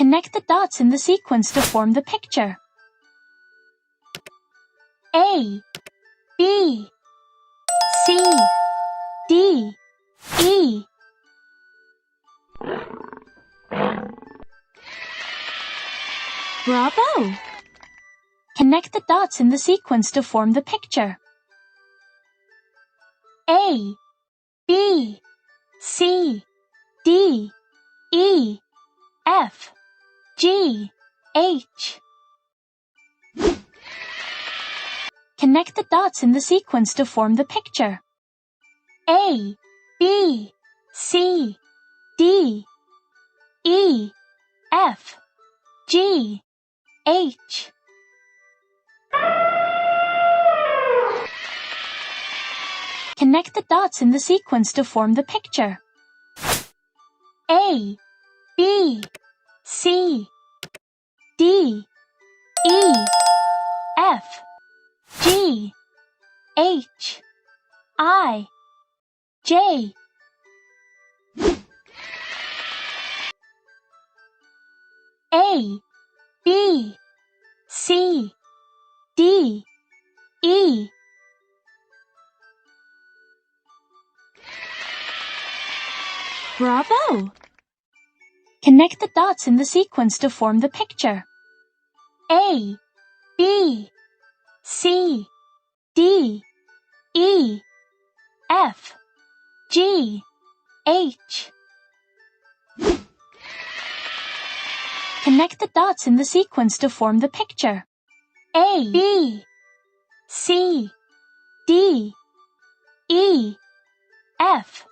Connect the dots in the sequence to form the picture. A, B, C, D, E. Bravo! Connect the dots in the sequence to form the picture. A, B, C, D, E, F, G, H. Connect the dots in the sequence to form the picture. A, B, C, D, E, F, G, H. Connect the dots in the sequence to form the picture. A, B, C, D, E, F, G, H, I, J. A, B, C, D, E. Bravo! Connect the dots in the sequence to form the picture. A, B, C, D, E, F, G, H. Connect the dots in the sequence to form the picture. A, B, C, D, E, F.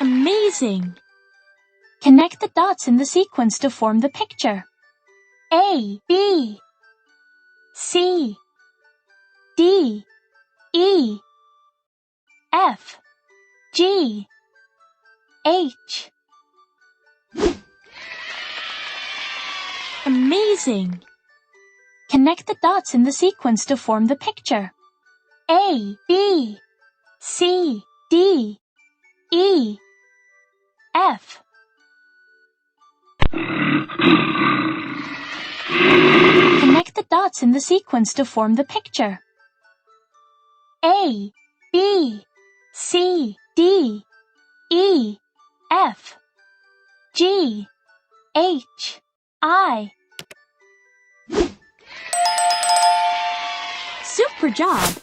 Amazing! Connect the dots in the sequence to form the picture. A, B, C, D, E, F, G, H. Amazing! Connect the dots in the sequence to form the picture. A, B, C, D, E, F. Connect the dots in the sequence to form the picture. A, B, C, D, E, F, G, H, I. Super job!